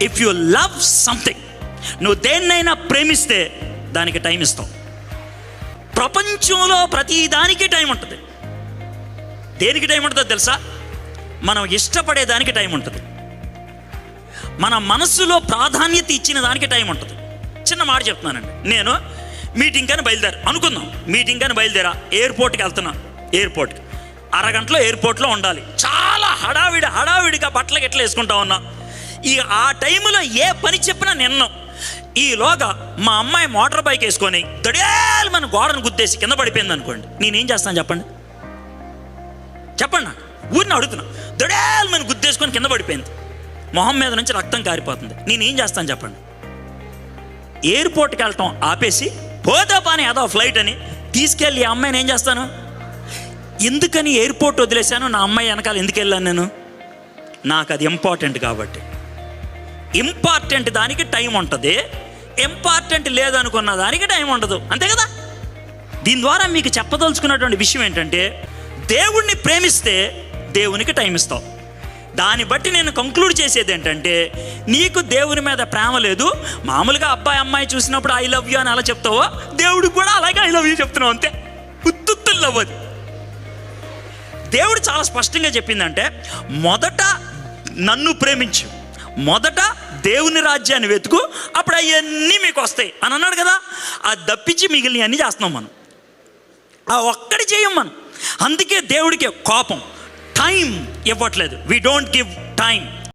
If you love something, నువ్వు దేన్నైనా ప్రేమిస్తే దానికి టైం ఇస్తావు. ప్రపంచంలో ప్రతి దానికి టైం ఉంటుంది. దేనికి టైం ఉంటుందో తెలుసా? మనం ఇష్టపడే దానికి టైం ఉంటుంది. మన మనస్సులో ప్రాధాన్యత ఇచ్చిన దానికి టైం ఉంటుంది. చిన్న మాట చెప్తున్నానండి. నేను మీటింగ్ అని బయలుదేరా అనుకుందాం, మీటింగ్ అని బయలుదేరా, ఎయిర్పోర్ట్కి వెళ్తున్నా. ఎయిర్పోర్ట్కి అరగంటలో ఎయిర్పోర్ట్లో ఉండాలి. చాలా హడావిడిగా బట్టలకి ఎట్లా వేసుకుంటా ఉన్నా. ఆ టైంలో ఏ పని చెప్పినా నిన్ను. ఈలోగా మా అమ్మాయి మోటార్ బైక్ వేసుకొని దడేలు మన గోడను గుద్దేసి కింద పడిపోయింది అనుకోండి, నేనేం చేస్తాను చెప్పండి? నాకు ఊరిని అడుగుతున్నా. దడేలు మన గుద్దేసుకొని కింద పడిపోయింది, మొహం మీద నుంచి రక్తం కారిపోతుంది, నేనేం చేస్తాను చెప్పండి? ఎయిర్పోర్ట్కి వెళ్ళటం ఆపేసి పోతే పాని అదో ఫ్లైట్ అని తీసుకెళ్ళి ఆ అమ్మాయిని ఏం చేస్తాను? ఎందుకని ఎయిర్పోర్ట్ వదిలేశాను? నా అమ్మాయి వెనకాల ఎందుకు వెళ్ళాను నేను? నాకు అది ఇంపార్టెంట్ కాబట్టి. ఇంపార్టెంట్ దానికి టైం ఉంటుంది, ఇంపార్టెంట్ లేదనుకున్న దానికి టైం ఉండదు. అంతే కదా? దీని ద్వారా మీకు చెప్పదలుచుకున్నటువంటి విషయం ఏంటంటే, దేవుణ్ణి ప్రేమిస్తే దేవునికి టైం ఇస్తావు. దాన్ని బట్టి నేను కంక్లూడ్ చేసేది ఏంటంటే, నీకు దేవుని మీద ప్రేమ లేదు. మామూలుగా అబ్బాయి అమ్మాయి చూసినప్పుడు ఐ లవ్ యూ అని అలా చెప్తావో, దేవుడికి కూడా అలాగే ఐ లవ్ యూ చెప్తున్నావు. అంతే, ఉత్తుత్తులు లవ్ అది. దేవుడు చాలా స్పష్టంగా చెప్పిందంటే, మొదట నన్ను ప్రేమించు, మొదట దేవుని రాజ్యాన్ని వెతుకు, అప్పుడు అవన్నీ మీకు వస్తాయి అని అన్నాడు కదా. అది తప్పించి మిగిలిన అన్నీ చేస్తున్నాం మనం. ఆ ఒక్కటి చేయం మనం. అందుకే దేవుడికి కోపం, టైం ఇవ్వట్లేదు. We don't give time.